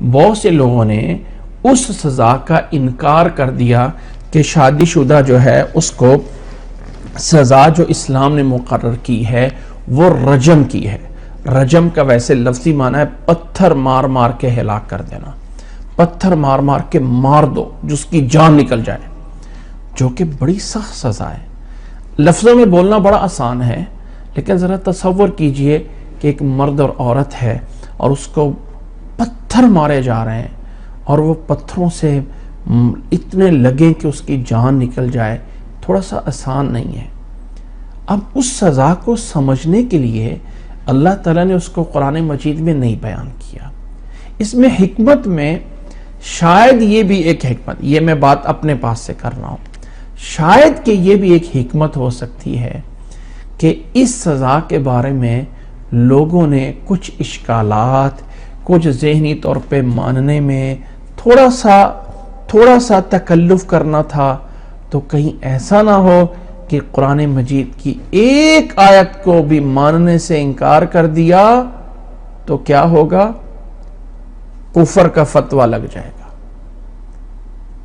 بہت سے لوگوں نے اس سزا کا انکار کر دیا کہ شادی شدہ جو ہے اس کو سزا جو اسلام نے مقرر کی ہے وہ رجم کی ہے. رجم کا ویسے لفظی معنی ہے پتھر مار مار کے ہلاک کر دینا، پتھر مار مار کے مار دو جس کی جان نکل جائے، جو کہ بڑی سخت سزا ہے. لفظوں میں بولنا بڑا آسان ہے، لیکن ذرا تصور کیجئے کہ ایک مرد اور عورت ہے اور اس کو پتھر مارے جا رہے ہیں اور وہ پتھروں سے اتنے لگیں کہ اس کی جان نکل جائے. تھوڑا سا آسان نہیں ہے. اب اس سزا کو سمجھنے کے لیے اللہ تعالیٰ نے اس کو قرآن مجید میں نہیں بیان کیا. اس میں حکمت میں شاید یہ بھی ایک حکمت، یہ میں بات اپنے پاس سے کر رہا ہوں، شاید کہ یہ بھی ایک حکمت ہو سکتی ہے کہ اس سزا کے بارے میں لوگوں نے کچھ اشکالات، کچھ ذہنی طور پہ ماننے میں تھوڑا سا تکلف کرنا تھا. تو کہیں ایسا نہ ہو کہ قرآن مجید کی ایک آیت کو بھی ماننے سے انکار کر دیا تو کیا ہوگا؟ کفر کا فتویٰ لگ جائے گا.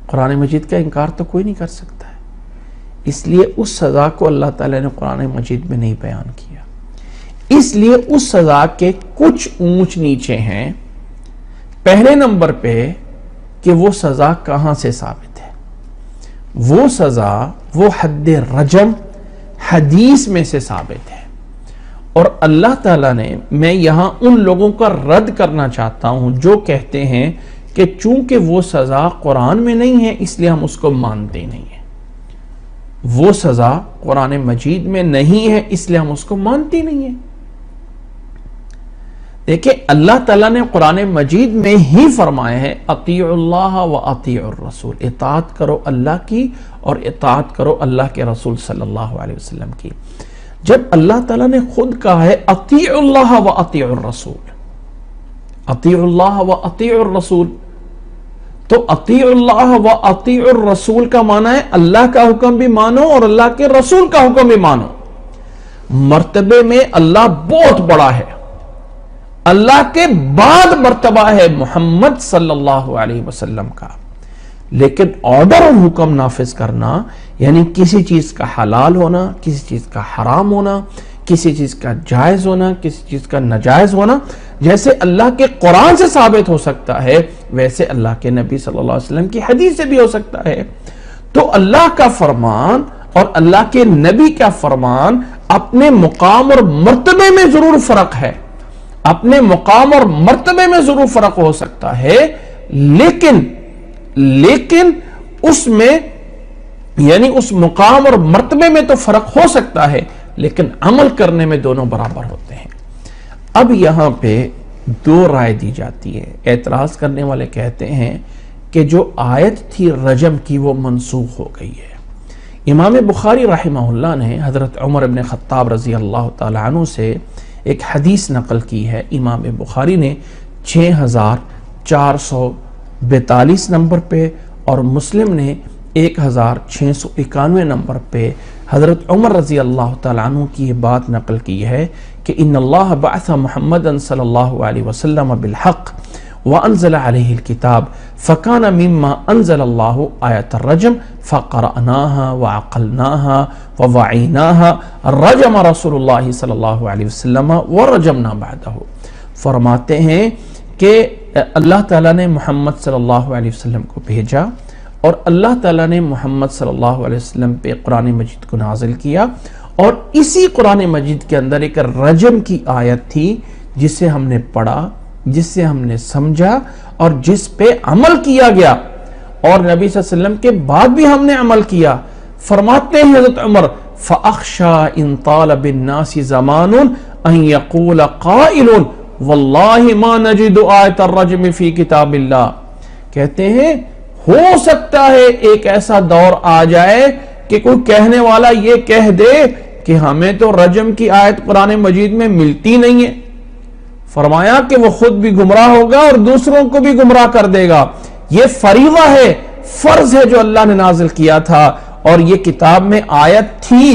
قرآن مجید کا انکار تو کوئی نہیں کر سکتا ہے. اس لیے اس سزا کو اللہ تعالیٰ نے قرآن مجید میں نہیں بیان کیا. اس لیے اس سزا کے کچھ اونچ نیچے ہیں. پہلے نمبر پہ کہ وہ سزا کہاں سے ثابت ہے. وہ سزا، وہ حد رجم حدیث میں سے ثابت ہے. اور اللہ تعالیٰ نے، میں یہاں ان لوگوں کا رد کرنا چاہتا ہوں جو کہتے ہیں کہ چونکہ وہ سزا قرآن میں نہیں ہے اس لیے ہم اس کو مانتے نہیں ہیں. وہ سزا قرآن مجید میں نہیں ہے اس لیے ہم اس کو مانتے نہیں ہیں. دیکھیں اللہ تعالیٰ نے قرآن مجید میں ہی فرمایا ہے اطیعوا اللہ و اطیعوا الرسول، اطاعت کرو اللہ کی اور اطاعت کرو اللہ کے رسول صلی اللہ علیہ وسلم کی. جب اللہ تعالیٰ نے خود کہا ہے اطیعوا اللہ و اطیعوا الرسول، اطیعوا اللہ و اطیعوا الرسول، تو اطیعوا اللہ و اطیعوا الرسول کا معنی ہے اللہ کا حکم بھی مانو اور اللہ کے رسول کا حکم بھی مانو. مرتبے میں اللہ بہت بڑا ہے. اللہ کے بعد مرتبہ ہے محمد صلی اللہ علیہ وسلم کا. لیکن آرڈر اور حکم نافذ کرنا، یعنی کسی چیز کا حلال ہونا، کسی چیز کا حرام ہونا، کسی چیز کا جائز ہونا، کسی چیز کا ناجائز ہونا، جیسے اللہ کے قرآن سے ثابت ہو سکتا ہے ویسے اللہ کے نبی صلی اللہ علیہ وسلم کی حدیث سے بھی ہو سکتا ہے. تو اللہ کا فرمان اور اللہ کے نبی کا فرمان اپنے مقام اور مرتبے میں ضرور فرق ہے، اپنے مقام اور مرتبے میں ضرور فرق ہو سکتا ہے، لیکن اس میں، یعنی اس مقام اور مرتبے میں تو فرق ہو سکتا ہے لیکن عمل کرنے میں دونوں برابر ہوتے ہیں. اب یہاں پہ دو رائے دی جاتی ہے. اعتراض کرنے والے کہتے ہیں کہ جو آیت تھی رجم کی وہ منسوخ ہو گئی ہے. امام بخاری رحمہ اللہ نے حضرت عمر بن خطاب رضی اللہ تعالیٰ عنہ سے ایک حدیث نقل کی ہے. امام بخاری نے 6442 نمبر پہ اور مسلم نے 1691 نمبر پہ حضرت عمر رضی اللہ تعالیٰ عنہ کی یہ بات نقل کی ہے کہ ان اللہ بعث محمدا صلی اللہ علیہ وسلم بالحق وانزل علیہ الکتاب فکان مما انزل اللہ آیت الرجم فقرأناها وعقلناها ووعیناها رجم رسول اللہ صلی اللہ علیہ وسلم ورجمنا بعدہ. فرماتے ہیں کہ اللہ تعالیٰ نے محمد صلی اللہ علیہ وسلم کو بھیجا اور اللہ تعالیٰ نے محمد صلی اللہ علیہ وسلم پہ قرآن مجید کو نازل کیا، اور اسی قرآن مجید کے اندر ایک رجم کی آیت تھی جسے ہم نے پڑھا، جس سے ہم نے سمجھا اور جس پہ عمل کیا گیا، اور نبی صلی اللہ علیہ وسلم کے بعد بھی ہم نے عمل کیا. فرماتے ہیں حضرت عمر فَأَخْشَى إِن طَالَ بِالنَّاسِ زَمَانٌ أَن يَقُولَ قَائِلٌ وَاللَّهِ مَا نَجِدُ آیَةَ الرَّجْمِ فِي کتاب اللہ. کہتے ہیں ہو سکتا ہے ایک ایسا دور آ جائے کہ کوئی کہنے والا یہ کہہ دے کہ ہمیں تو رجم کی آیت قرآن مجید میں ملتی نہیں ہے. فرمایا کہ وہ خود بھی گمراہ ہوگا اور دوسروں کو بھی گمراہ کر دے گا. یہ فریضہ ہے، فرض ہے جو اللہ نے نازل کیا تھا، اور یہ کتاب میں آیت تھی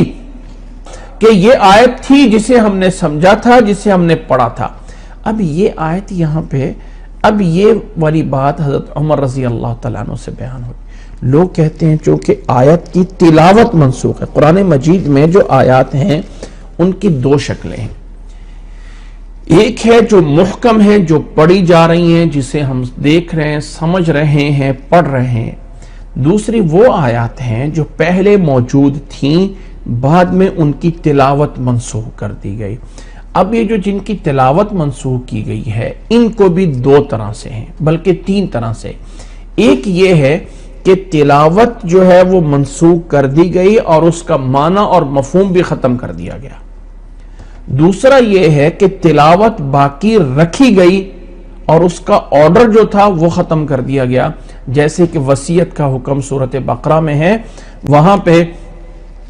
کہ یہ آیت تھی جسے ہم نے سمجھا تھا، جسے ہم نے پڑھا تھا. اب یہ آیت یہاں پہ اب یہ والی بات حضرت عمر رضی اللہ تعالیٰ عنہ سے بیان ہوئی. لوگ کہتے ہیں چونکہ آیت کی تلاوت منسوخ ہے. قرآن مجید میں جو آیات ہیں ان کی دو شکلیں ہیں. ایک ہے جو محکم ہے، جو پڑھی جا رہی ہیں، جسے ہم دیکھ رہے ہیں، سمجھ رہے ہیں، پڑھ رہے ہیں. دوسری وہ آیات ہیں جو پہلے موجود تھیں، بعد میں ان کی تلاوت منسوخ کر دی گئی. اب یہ جو جن کی تلاوت منسوخ کی گئی ہے ان کو بھی دو طرح سے ہیں، بلکہ تین طرح سے. ایک یہ ہے کہ تلاوت جو ہے وہ منسوخ کر دی گئی اور اس کا معنی اور مفہوم بھی ختم کر دیا گیا. دوسرا یہ ہے کہ تلاوت باقی رکھی گئی اور اس کا آرڈر جو تھا وہ ختم کر دیا گیا. جیسے کہ وصیت کا حکم سورۃ بقرہ میں ہے، وہاں پہ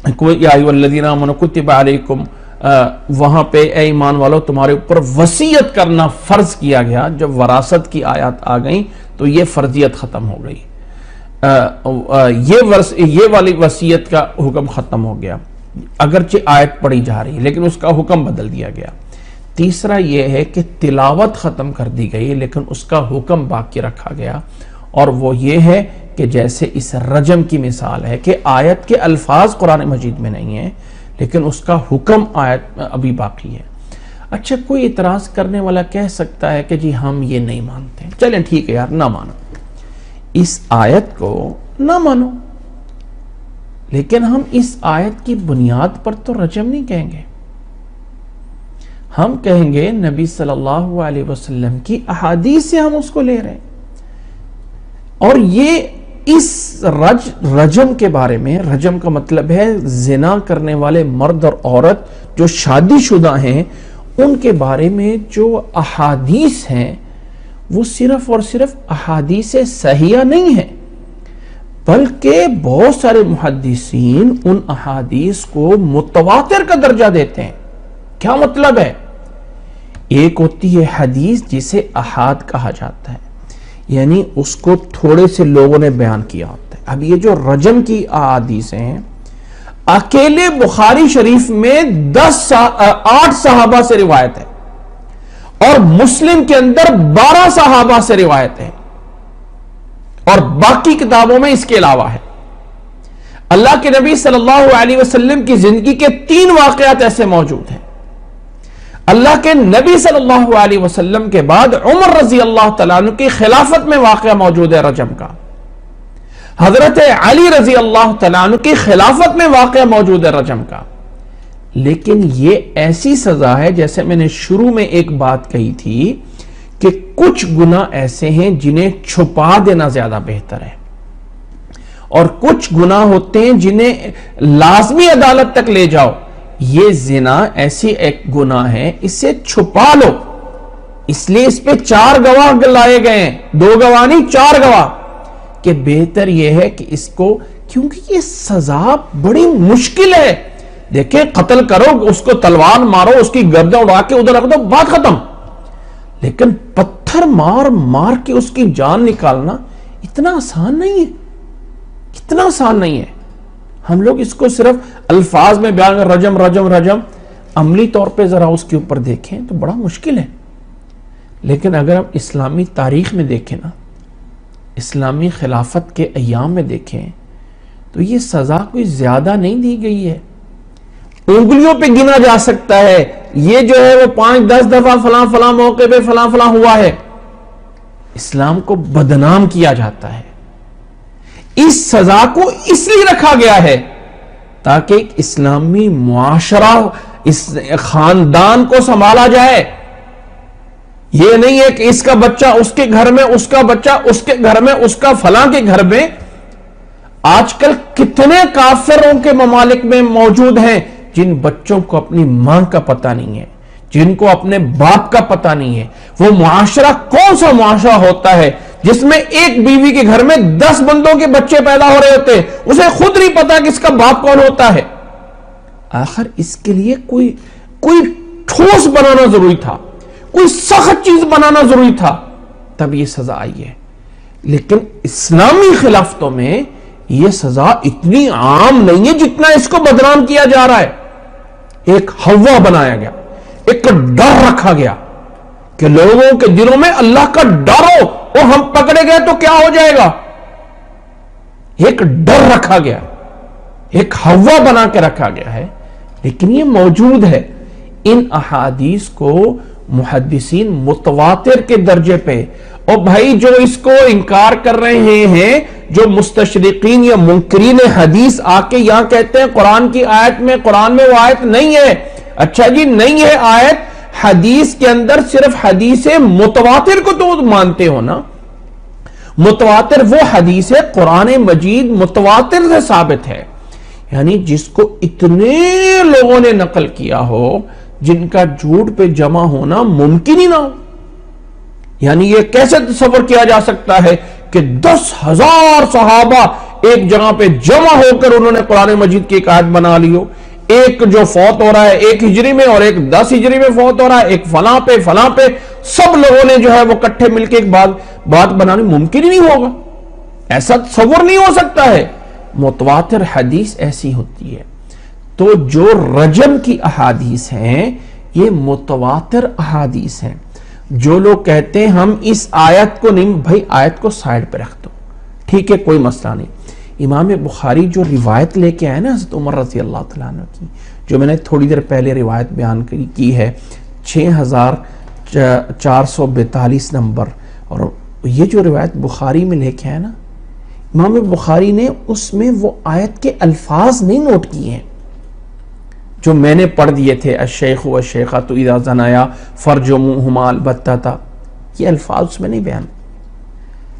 یا ایھا الذین آمنوا کتب علیکم، وہاں پہ اے ایمان والو تمہارے اوپر وصیت کرنا فرض کیا گیا. جب وراثت کی آیات آ گئیں تو یہ فرضیت ختم ہو گئی، یہ والی وصیت کا حکم ختم ہو گیا، اگرچہ آیت پڑھی جا رہی لیکن اس کا حکم بدل دیا گیا. تیسرا یہ ہے کہ تلاوت ختم کر دی گئی لیکن اس کا حکم باقی رکھا گیا، اور وہ یہ ہے کہ جیسے اس رجم کی مثال ہے کہ آیت کے الفاظ قرآن مجید میں نہیں ہیں لیکن اس کا حکم آیت ابھی باقی ہے. اچھا، کوئی اعتراض کرنے والا کہہ سکتا ہے کہ جی ہم یہ نہیں مانتے. چلیں ٹھیک ہے یار، نہ مانو، اس آیت کو نہ مانو، لیکن ہم اس آیت کی بنیاد پر تو رجم نہیں کہیں گے. ہم کہیں گے نبی صلی اللہ علیہ وسلم کی احادیث سے ہم اس کو لے رہے ہیں. اور یہ اس رجم کے بارے میں، رجم کا مطلب ہے زنا کرنے والے مرد اور عورت جو شادی شدہ ہیں، ان کے بارے میں جو احادیث ہیں وہ صرف اور صرف احادیث صحیحہ نہیں ہیں، بلکہ بہت سارے محدثین ان احادیث کو متواتر کا درجہ دیتے ہیں. کیا مطلب ہے؟ ایک ہوتی ہے حدیث جسے احاد کہا جاتا ہے، یعنی اس کو تھوڑے سے لوگوں نے بیان کیا ہوتا ہے. اب یہ جو رجم کی احادیث ہیں، اکیلے بخاری شریف میں 8 صحابہ سے روایت ہے اور مسلم کے اندر 12 صحابہ سے روایت ہے، اور باقی کتابوں میں اس کے علاوہ ہے. اللہ کے نبی صلی اللہ علیہ وسلم کی زندگی کے 3 واقعات ایسے موجود ہیں. اللہ کے نبی صلی اللہ علیہ وسلم کے بعد عمر رضی اللہ تعالیٰ عنہ کی خلافت میں واقعہ موجود ہے رجم کا. حضرت علی رضی اللہ تعالیٰ عنہ کی خلافت میں واقعہ موجود ہے رجم کا. لیکن یہ ایسی سزا ہے، جیسے میں نے شروع میں ایک بات کہی تھی کہ کچھ گناہ ایسے ہیں جنہیں چھپا دینا زیادہ بہتر ہے، اور کچھ گناہ ہوتے ہیں جنہیں لازمی عدالت تک لے جاؤ. یہ زنا ایسی ایک گناہ ہے، اسے چھپا لو، اس لیے اس پہ 4 گواہ لائے گئے ہیں، 2 گواہ نہیں 4 گواہ، کہ بہتر یہ ہے کہ اس کو، کیونکہ یہ سزا بڑی مشکل ہے. دیکھیں، قتل کرو، اس کو تلوار مارو، اس کی گردن اڑا کے ادھر رکھ دو، بات ختم. لیکن پتھر مار مار کے اس کی جان نکالنا اتنا آسان نہیں ہے، اتنا آسان نہیں ہے. ہم لوگ اس کو صرف الفاظ میں بیان کر رجم رجم رجم، عملی طور پہ ذرا اس کے اوپر دیکھیں تو بڑا مشکل ہے. لیکن اگر ہم اسلامی تاریخ میں دیکھیں نا، اسلامی خلافت کے ایام میں دیکھیں تو یہ سزا کوئی زیادہ نہیں دی گئی ہے، انگلیوں پہ گنا جا سکتا ہے. یہ جو ہے وہ 5-10 دفعہ فلاں فلاں موقع پہ فلاں فلاں ہوا ہے. اسلام کو بدنام کیا جاتا ہے. اس سزا کو اس لیے رکھا گیا ہے تاکہ ایک اسلامی معاشرہ، اس خاندان کو سنبھالا جائے. یہ نہیں ہے کہ اس کا بچہ اس کے گھر میں، اس کا بچہ اس کے گھر میں، اس کا فلاں کے گھر میں. آج کل کتنے کافروں کے ممالک میں موجود ہیں جن بچوں کو اپنی ماں کا پتہ نہیں ہے، جن کو اپنے باپ کا پتہ نہیں ہے. وہ معاشرہ کون سا معاشرہ ہوتا ہے جس میں ایک بیوی کے گھر میں 10 بندوں کے بچے پیدا ہو رہے ہوتے ہیں، اسے خود نہیں پتا کہ اس کا باپ کون ہوتا ہے. آخر اس کے لیے کوئی ٹھوس بنانا ضروری تھا، کوئی سخت چیز بنانا ضروری تھا، تب یہ سزا آئی ہے. لیکن اسلامی خلافتوں میں یہ سزا اتنی عام نہیں ہے جتنا اس کو بدنام کیا جا رہا ہے. ایک ہوا بنایا گیا، ایک ڈر رکھا گیا کہ لوگوں کے دلوں میں اللہ کا ڈر ہو اور ہم پکڑے گئے تو کیا ہو جائے گا. ایک ڈر رکھا گیا, ایک ہوا بنا کے رکھا گیا ہے, لیکن یہ موجود ہے. ان احادیث کو محدثین متواتر کے درجے پہ, اور بھائی جو اس کو انکار کر رہے ہیں, جو مستشرقین یا منکرین حدیث آ کے یہاں کہتے ہیں قرآن کی آیت میں, قرآن میں وہ آیت نہیں ہے. اچھا جی, نہیں ہے آیت, حدیث کے اندر صرف حدیث متواتر کو تو مانتے ہو نا. متواتر وہ حدیث ہے, قرآن مجید متواتر سے ثابت ہے, یعنی جس کو اتنے لوگوں نے نقل کیا ہو جن کا جھوٹ پہ جمع ہونا ممکن ہی نہ ہو. یعنی یہ کیسے تصور کیا جا سکتا ہے کہ 10,000 صحابہ ایک جگہ پہ جمع ہو کر انہوں نے قرآن مجید کی ایک آیت بنا لی ہو, ایک جو فوت ہو رہا ہے 1 ہجری میں اور ایک 10 ہجری میں فوت ہو رہا ہے, ایک فلاں پہ سب لوگوں نے جو ہے وہ کٹھے مل کے ایک بات بنانی ممکن ہی نہیں ہوگا. ایسا تصور نہیں ہو سکتا ہے. متواتر حدیث ایسی ہوتی ہے. تو جو رجم کی احادیث ہیں یہ متواتر احادیث ہیں. جو لوگ کہتے ہیں ہم اس آیت کو نہیں, بھائی آیت کو سائیڈ پہ رکھ دو, ٹھیک ہے کوئی مسئلہ نہیں. امام بخاری جو روایت لے کے آئے نا حضرت عمر رضی اللہ تعالیٰ عنہ کی, جو میں نے تھوڑی دیر پہلے روایت بیان کی ہے, 6442 نمبر, اور یہ جو روایت بخاری میں لے کے آئے نا, امام بخاری نے اس میں وہ آیت کے الفاظ نہیں نوٹ کیے ہیں جو میں نے پڑھ دیے تھے, الشیخ والشیخۃ اذا زنایا فرجموہما البتۃ, یہ الفاظ اس میں نہیں بیان.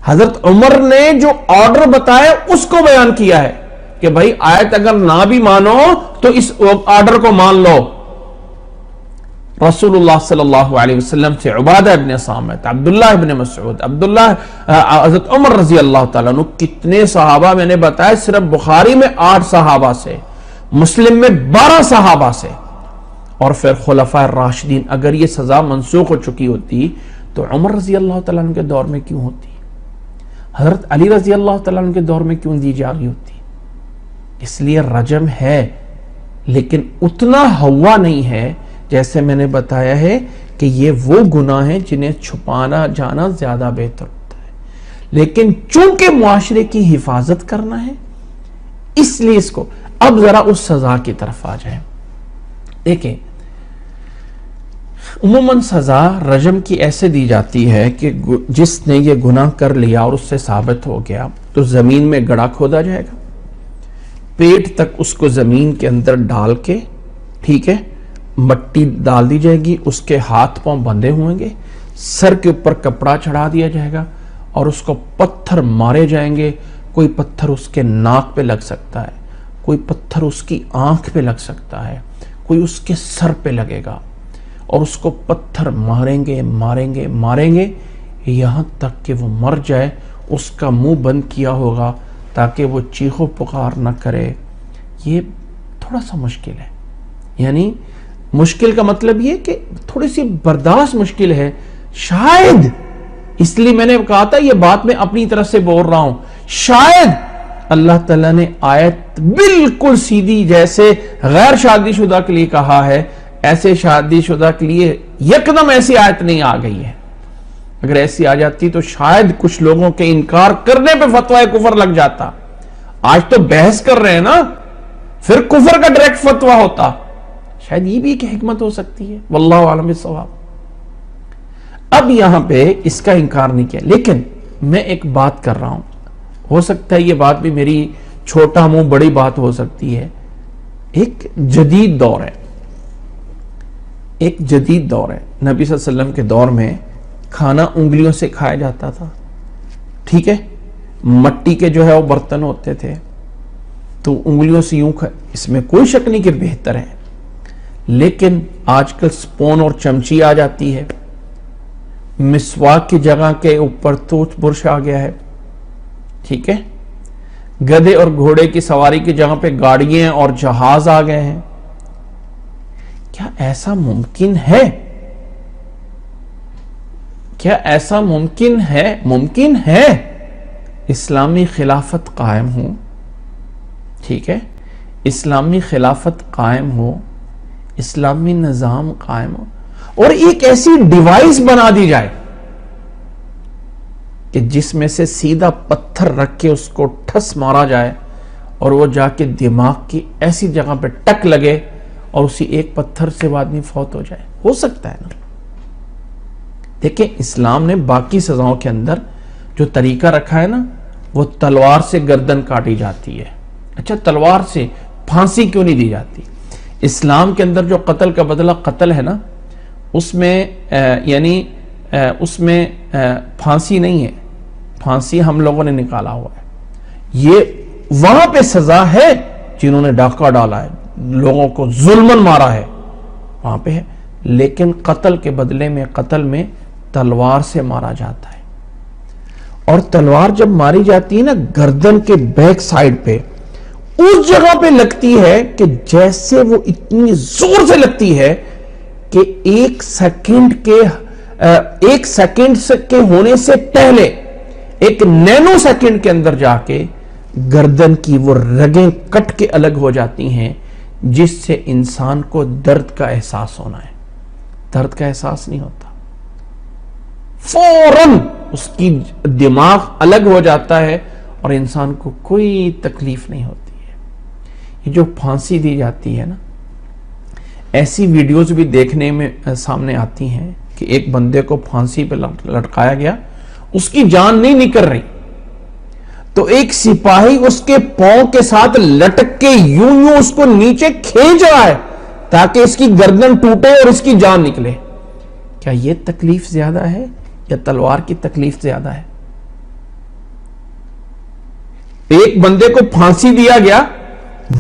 حضرت عمر نے جو آرڈر بتایا اس کو بیان کیا ہے کہ بھائی آیت اگر نہ بھی مانو تو اس آرڈر کو مان لو. رسول اللہ صلی اللہ علیہ وسلم سے عبادہ ابن صامت, عبداللہ ابن مسعود, حضرت عمر رضی اللہ تعالیٰ عنہ, کتنے صحابہ میں نے بتایا, صرف بخاری میں 8 صحابہ سے, مسلم میں 12 صحابہ سے, اور پھر خلفاء الراشدین. اگر یہ سزا منسوخ ہو چکی ہوتی تو عمر رضی اللہ تعالیٰ عنہ کے دور میں کیوں ہوتی, حضرت علی رضی اللہ تعالیٰ عنہ کے دور میں کیوں دی جا رہی ہوتی. اس لیے رجم ہے, لیکن اتنا ہوا نہیں ہے جیسے میں نے بتایا ہے کہ یہ وہ گناہ ہیں جنہیں چھپانا جانا زیادہ بہتر ہوتا ہے. لیکن چونکہ معاشرے کی حفاظت کرنا ہے اس لیے اس کو. اب ذرا اس سزا کی طرف آ جائیں. دیکھیں, عموماً سزا رجم کی ایسے دی جاتی ہے کہ جس نے یہ گناہ کر لیا اور اس سے ثابت ہو گیا تو زمین میں گڑھا کھودا جائے گا, پیٹ تک اس کو زمین کے اندر ڈال کے, ٹھیک ہے, مٹی ڈال دی جائے گی, اس کے ہاتھ پاؤں بندھے ہوئیں گے, سر کے اوپر کپڑا چڑھا دیا جائے گا اور اس کو پتھر مارے جائیں گے. کوئی پتھر اس کے ناک پہ لگ سکتا ہے, کوئی پتھر اس کی آنکھ پہ لگ سکتا ہے, کوئی اس کے سر پہ لگے گا, اور اس کو پتھر ماریں گے یہاں تک کہ وہ مر جائے. اس کا منہ بند کیا ہوگا تاکہ وہ چیخ و پکار نہ کرے. یہ تھوڑا سا مشکل ہے, یعنی مشکل کا مطلب یہ کہ تھوڑی سی برداشت مشکل ہے شاید. اس لیے میں نے کہا تھا یہ بات میں اپنی طرف سے بول رہا ہوں, شاید اللہ تعالیٰ نے آیت بالکل سیدھی جیسے غیر شادی شدہ کے لیے کہا ہے, ایسے شادی شدہ کے لیے یکدم ایسی آیت نہیں آ گئی ہے. اگر ایسی آ جاتی تو شاید کچھ لوگوں کے انکار کرنے پہ فتوی کفر لگ جاتا. آج تو بحث کر رہے ہیں نا, پھر کفر کا ڈائریکٹ فتوی ہوتا. شاید یہ بھی ایک حکمت ہو سکتی ہے, واللہ عالم بالصواب. اب یہاں پہ اس کا انکار نہیں کیا, لیکن میں ایک بات کر رہا ہوں, ہو سکتا ہے یہ بات بھی میری چھوٹا منہ بڑی بات ہو سکتی ہے. ایک جدید دور ہے, نبی صلی اللہ علیہ وسلم کے دور میں کھانا انگلیوں سے کھایا جاتا تھا, ٹھیک ہے, مٹی کے جو ہے وہ برتن ہوتے تھے تو انگلیوں سے یوں اس میں کوئی شک نہیں کہ بہتر ہے. لیکن آج کل سپون اور چمچی آ جاتی ہے, مسواک کی جگہ کے اوپر ٹوتھ برش آ گیا ہے, ٹھیک ہے, گدھے اور گھوڑے کی سواری کی جگہ پہ گاڑیاں اور جہاز آ گئے ہیں. کیا ایسا ممکن ہے؟ کیا ایسا ممکن ہے؟ ممکن ہے. اسلامی خلافت قائم ہو, ٹھیک ہے, اسلامی خلافت قائم ہو, اسلامی نظام قائم ہو, اور ایک ایسی ڈیوائس بنا دی جائے کہ جس میں سے سیدھا پتھر رکھ کے اس کو ٹھس مارا جائے اور وہ جا کے دماغ کی ایسی جگہ پہ ٹک لگے اور اسی ایک پتھر سے آدمی فوت ہو جائے. ہو سکتا ہے نا. دیکھیں اسلام نے باقی سزاؤں کے اندر جو طریقہ رکھا ہے نا وہ تلوار سے گردن کاٹی جاتی ہے. اچھا تلوار سے پھانسی کیوں نہیں دی جاتی؟ اسلام کے اندر جو قتل کا بدلہ قتل ہے نا اس میں اس میں پھانسی نہیں ہے. پھانسی ہم لوگوں نے نکالا ہوا ہے. یہ وہاں پہ سزا ہے جنہوں نے ڈاکہ ڈالا ہے, لوگوں کو ظلمن مارا ہے, وہاں پہ ہے. لیکن قتل کے بدلے میں قتل میں تلوار سے مارا جاتا ہے. اور تلوار جب ماری جاتی ہے نا گردن کے بیک سائڈ پہ اس جگہ پہ لگتی ہے کہ جیسے وہ اتنی زور سے لگتی ہے کہ ایک سیکنڈ کے ہونے سے پہلے ایک نینو سیکنڈ کے اندر جا کے گردن کی وہ رگیں کٹ کے الگ ہو جاتی ہیں, جس سے انسان کو درد کا احساس ہونا ہے. درد کا احساس نہیں ہوتا, فوراً اس کی دماغ الگ ہو جاتا ہے اور انسان کو کوئی تکلیف نہیں ہوتی ہے. یہ جو پھانسی دی جاتی ہے نا, ایسی ویڈیوز بھی دیکھنے میں سامنے آتی ہیں کہ ایک بندے کو پھانسی پہ لٹکایا گیا, اس کی جان نہیں نکل رہی تو ایک سپاہی اس کے پاؤں کے ساتھ لٹک کے یوں اس کو نیچے کھینچ رہا ہے تاکہ اس کی گردن ٹوٹے اور اس کی جان نکلے. کیا یہ تکلیف زیادہ ہے یا تلوار کی تکلیف زیادہ ہے؟ ایک بندے کو پھانسی دیا گیا,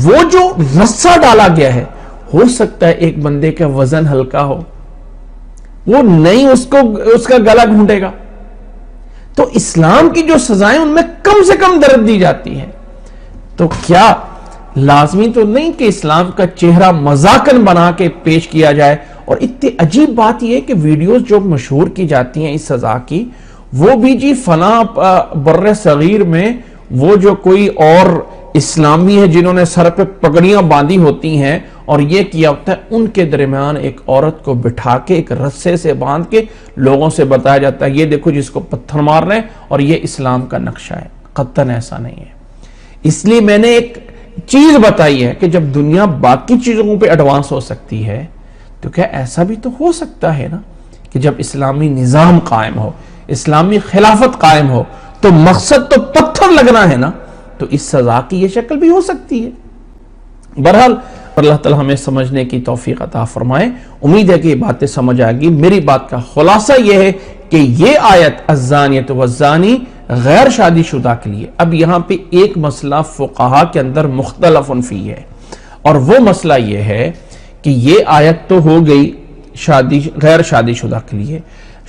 وہ جو رسہ ڈالا گیا ہے ہو سکتا ہے ایک بندے کا وزن ہلکا ہو, وہ نہیں اس کا گلا گھونٹے گا. تو اسلام کی جو سزائیں ان میں کم سے کم درد دی جاتی ہے. تو کیا لازمی تو نہیں کہ اسلام کا چہرہ مذاقن بنا کے پیش کیا جائے؟ اور اتنی عجیب بات یہ ہے کہ ویڈیوز جو مشہور کی جاتی ہیں اس سزا کی, وہ بھی جی فلاں بر صغیر میں وہ جو کوئی اور اسلامی ہے جنہوں نے سر پہ پگڑیاں باندھی ہوتی ہیں اور یہ کیا ہوتا ہے, ان کے درمیان ایک عورت کو بٹھا کے ایک رسے سے باندھ کے لوگوں سے بتایا جاتا ہے یہ دیکھو جس کو پتھر مار رہے ہیں اور یہ اسلام کا نقشہ ہے. قطعاً ایسا نہیں ہے. اس لیے میں نے ایک چیز بتائی ہے کہ جب دنیا باقی چیزوں پہ ایڈوانس ہو سکتی ہے تو کیا ایسا بھی تو ہو سکتا ہے نا کہ جب اسلامی نظام قائم ہو, اسلامی خلافت قائم ہو, تو مقصد تو پتھر لگنا ہے نا, تو اس سزا کی یہ شکل بھی ہو سکتی ہے. بہرحال اللہ تعالیٰ ہمیں سمجھنے کی توفیق عطا فرمائے. امید ہے کہ یہ باتیں سمجھ آئے گی. میری بات کا خلاصہ یہ ہے کہ یہ آیت الزانیۃ والزانی غیر شادی شدہ کے لیے. اب یہاں پہ ایک مسئلہ فقہا کے اندر مختلف فی ہے, اور وہ مسئلہ یہ ہے کہ یہ آیت تو ہو گئی غیر شادی شدہ کے لیے.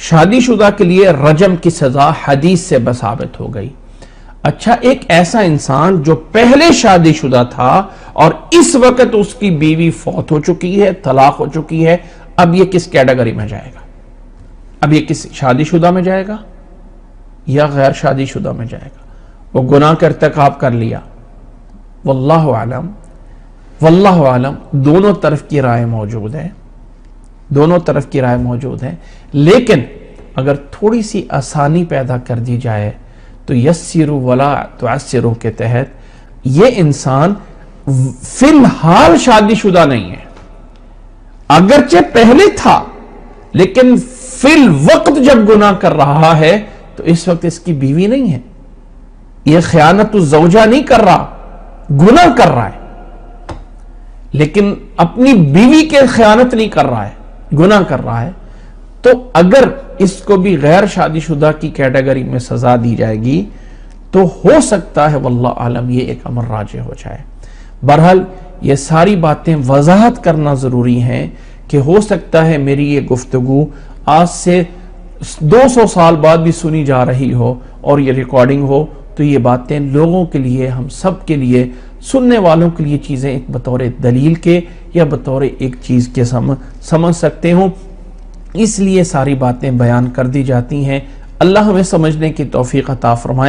شادی شدہ کے لیے رجم کی سزا حدیث سے ثابت ہو گئی. اچھا, ایک ایسا انسان جو پہلے شادی شدہ تھا اور اس وقت اس کی بیوی فوت ہو چکی ہے, طلاق ہو چکی ہے, اب یہ کس کیٹیگری میں جائے گا؟ اب یہ کس شادی شدہ میں جائے گا یا غیر شادی شدہ میں جائے گا؟ وہ گناہ کا ارتکاب کر لیا, واللہ عالم, واللہ عالم. دونوں طرف کی رائے موجود ہے, دونوں طرف کی رائے موجود ہے. لیکن اگر تھوڑی سی آسانی پیدا کر دی جائے تو یسروا ولا تعسروا کے تحت یہ انسان فی الحال شادی شدہ نہیں ہے, اگرچہ پہلے تھا, لیکن فی الوقت جب گناہ کر رہا ہے تو اس وقت اس کی بیوی نہیں ہے, یہ خیانت الزوجہ نہیں کر رہا, گناہ کر رہا ہے, لیکن اپنی بیوی کے خیانت نہیں کر رہا ہے, گناہ کر رہا ہے. تو اگر اس کو بھی غیر شادی شدہ کی کیٹیگری میں سزا دی جائے گی تو ہو سکتا ہے واللہ عالم یہ ایک امر راجح ہو جائے. بہرحال یہ ساری باتیں وضاحت کرنا ضروری ہیں کہ ہو سکتا ہے میری یہ گفتگو آج سے 200 سال بعد بھی سنی جا رہی ہو اور یہ ریکارڈنگ ہو, تو یہ باتیں لوگوں کے لیے, ہم سب کے لیے, سننے والوں کے لیے چیزیں ایک بطور دلیل کے یا بطور ایک چیز کے سمجھ سکتے ہوں. اس لیے ساری باتیں بیان کر دی جاتی ہیں. اللہ ہمیں سمجھنے کی توفیق عطا فرمائے.